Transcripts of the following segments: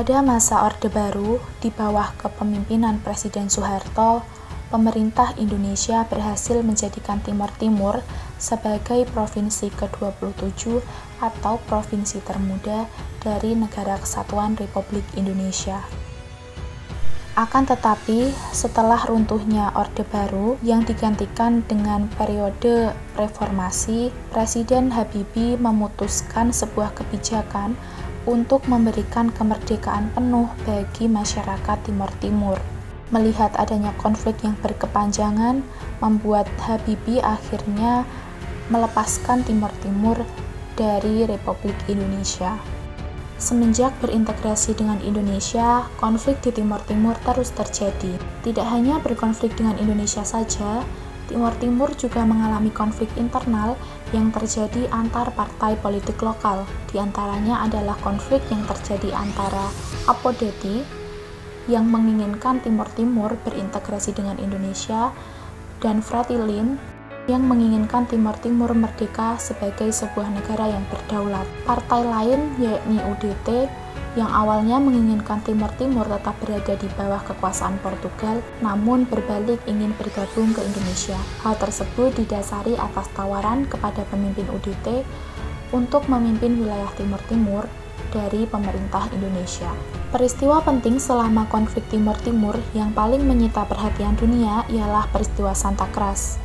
Pada masa Orde Baru, di bawah kepemimpinan Presiden Soeharto, pemerintah Indonesia berhasil menjadikan Timor Timur sebagai provinsi ke-27 atau provinsi termuda dari Negara Kesatuan Republik Indonesia. Akan tetapi, setelah runtuhnya Orde Baru yang digantikan dengan periode reformasi, Presiden Habibie memutuskan sebuah kebijakan untuk memberikan kemerdekaan penuh bagi masyarakat Timor Timur. Melihat adanya konflik yang berkepanjangan, membuat Habibie akhirnya melepaskan Timor Timur dari Republik Indonesia. Semenjak berintegrasi dengan Indonesia, konflik di Timor Timur terus terjadi. Tidak hanya berkonflik dengan Indonesia saja, Timor Timur juga mengalami konflik internal yang terjadi antar partai politik lokal. Di antaranya adalah konflik yang terjadi antara Apodeti yang menginginkan Timor Timur berintegrasi dengan Indonesia dan Fretilin yang menginginkan Timor Timur merdeka sebagai sebuah negara yang berdaulat. Partai lain yakni UDT yang awalnya menginginkan Timor Timur tetap berada di bawah kekuasaan Portugal, namun berbalik ingin bergabung ke Indonesia. Hal tersebut didasari atas tawaran kepada pemimpin UDT untuk memimpin wilayah Timor Timur dari pemerintah Indonesia. Peristiwa penting selama konflik Timor Timur yang paling menyita perhatian dunia ialah peristiwa Santa Cruz.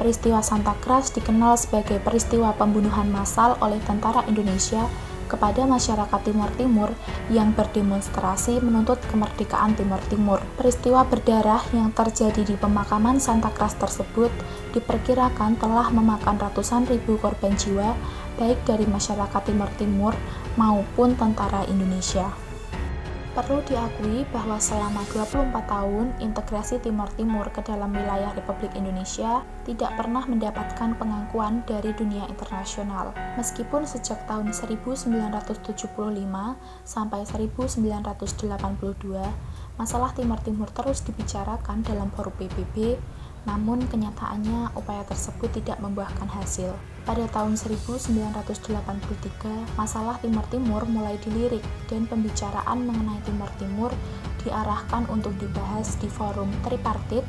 Peristiwa Santa Cruz dikenal sebagai peristiwa pembunuhan massal oleh tentara Indonesia kepada masyarakat Timor Timur yang berdemonstrasi menuntut kemerdekaan Timor Timur. Peristiwa berdarah yang terjadi di pemakaman Santa Cruz tersebut diperkirakan telah memakan ratusan ribu korban jiwa, baik dari masyarakat Timor Timur maupun tentara Indonesia. Perlu diakui bahwa selama 24 tahun integrasi Timor Timur ke dalam wilayah Republik Indonesia tidak pernah mendapatkan pengakuan dari dunia internasional. Meskipun sejak tahun 1975 sampai 1982, masalah Timor Timur terus dibicarakan dalam forum PBB, namun kenyataannya upaya tersebut tidak membuahkan hasil. Pada tahun 1983, masalah Timor Timur mulai dilirik dan pembicaraan mengenai Timor Timur diarahkan untuk dibahas di forum tripartit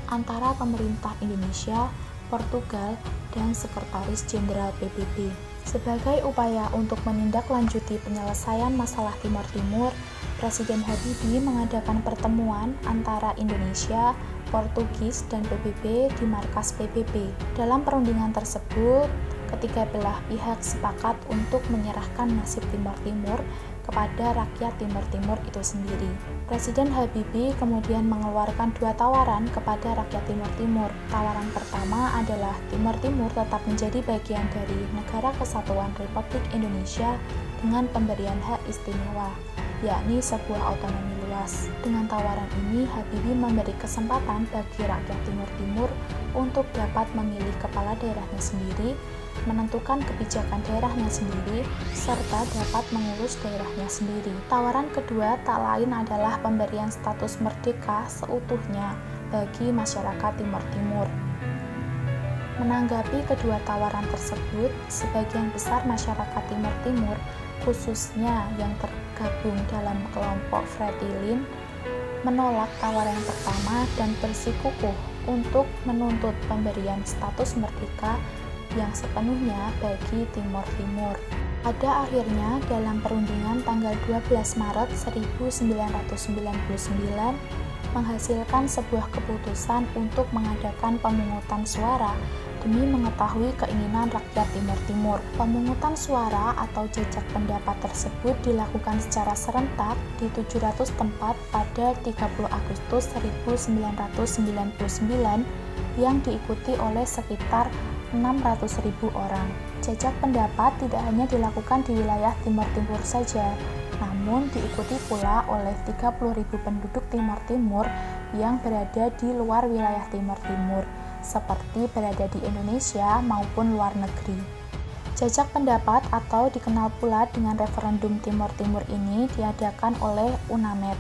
antara pemerintah Indonesia, Portugal, dan Sekretaris Jenderal PBB. Sebagai upaya untuk menindaklanjuti penyelesaian masalah Timor Timur, Presiden Habibie mengadakan pertemuan antara Indonesia, Portugis, dan PBB di markas PBB. Dalam perundingan tersebut, ketiga belah pihak sepakat untuk menyerahkan nasib Timor Timur kepada rakyat Timor Timur itu sendiri. Presiden Habibie kemudian mengeluarkan dua tawaran kepada rakyat Timor Timur. Tawaran pertama adalah Timor Timur tetap menjadi bagian dari Negara Kesatuan Republik Indonesia dengan pemberian hak istimewa, yakni sebuah otonomi luas. Dengan tawaran ini, Habibie memberi kesempatan bagi rakyat Timor Timur untuk dapat memilih kepala daerahnya sendiri, menentukan kebijakan daerahnya sendiri, serta dapat mengurus daerahnya sendiri. Tawaran kedua tak lain adalah pemberian status merdeka seutuhnya bagi masyarakat Timor Timur. Menanggapi kedua tawaran tersebut, sebagian besar masyarakat Timor Timur, khususnya yang tergabung dalam kelompok Fretilin, menolak tawaran yang pertama dan bersikukuh untuk menuntut pemberian status merdeka yang sepenuhnya bagi Timor Timur. Pada akhirnya, dalam perundingan tanggal 12 Maret 1999, menghasilkan sebuah keputusan untuk mengadakan pemungutan suara demi mengetahui keinginan rakyat Timor Timur. Pemungutan suara atau jajak pendapat tersebut dilakukan secara serentak di 700 tempat pada 30 Agustus 1999 yang diikuti oleh sekitar 600.000 orang. Jajak pendapat tidak hanya dilakukan di wilayah Timor Timur saja, namun diikuti pula oleh 30.000 penduduk Timor Timur yang berada di luar wilayah Timor Timur, seperti berada di Indonesia maupun luar negeri. Jajak pendapat atau dikenal pula dengan referendum Timor Timur ini diadakan oleh UNAMED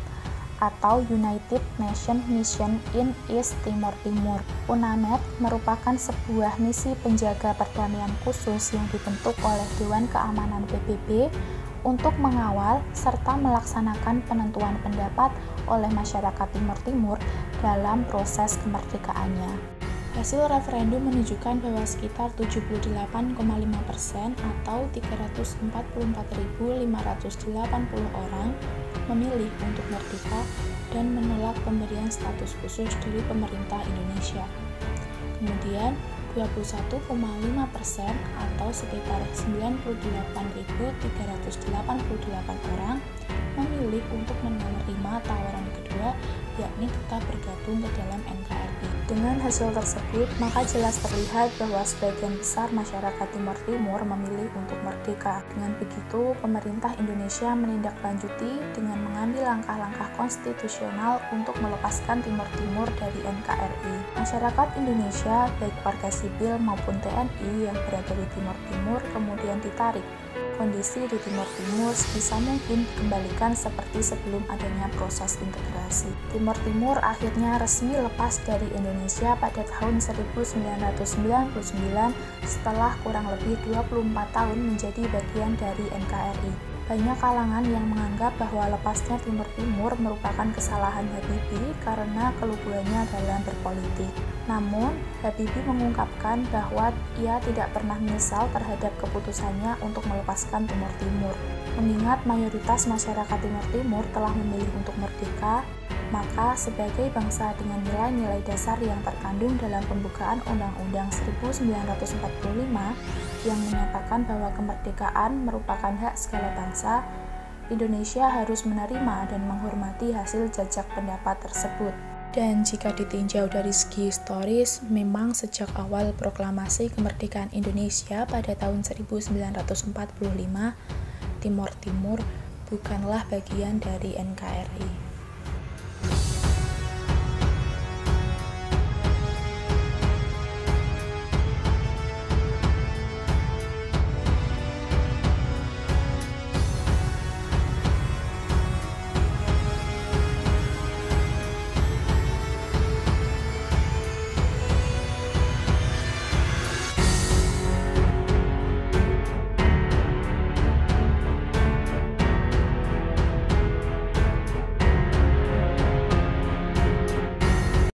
atau United Nations Mission in East Timor Timur. UNAMED merupakan sebuah misi penjaga perdamaian khusus yang dibentuk oleh Dewan Keamanan PBB untuk mengawal serta melaksanakan penentuan pendapat oleh masyarakat Timor Timur dalam proses kemerdekaannya. Hasil referendum menunjukkan bahwa sekitar 78,5% atau 344.580 orang memilih untuk merdeka dan menolak pemberian status khusus dari pemerintah Indonesia. Kemudian 21,5% atau sekitar 98.388 orang memilih untuk menerima tawaran kedua, yakni tetap bergabung ke dalam NKRI. Dengan hasil tersebut, maka jelas terlihat bahwa sebagian besar masyarakat Timor Timur memilih untuk merdeka. Dengan begitu, pemerintah Indonesia menindaklanjuti dengan mengambil langkah-langkah konstitusional untuk melepaskan Timor Timur dari NKRI. Masyarakat Indonesia, baik warga sipil maupun TNI yang berada di Timor Timur, kemudian ditarik. Kondisi di Timor Timur sebisa mungkin dikembalikan seperti sebelum adanya proses integrasi. Timor Timur akhirnya resmi lepas dari Indonesia pada tahun 1999 setelah kurang lebih 24 tahun menjadi bagian dari NKRI. Banyak kalangan yang menganggap bahwa lepasnya Timor Timur merupakan kesalahan Habibie karena keluguannya dalam berpolitik. Namun, Habibie mengungkapkan bahwa ia tidak pernah menyesal terhadap keputusannya untuk melepaskan Timor Timur. Mengingat mayoritas masyarakat Timor Timur telah memilih untuk merdeka, maka sebagai bangsa dengan nilai-nilai dasar yang terkandung dalam pembukaan Undang-Undang 1945 yang menyatakan bahwa kemerdekaan merupakan hak segala bangsa, Indonesia harus menerima dan menghormati hasil jajak pendapat tersebut. Dan jika ditinjau dari segi historis, memang sejak awal proklamasi kemerdekaan Indonesia pada tahun 1945, Timor Timur bukanlah bagian dari NKRI.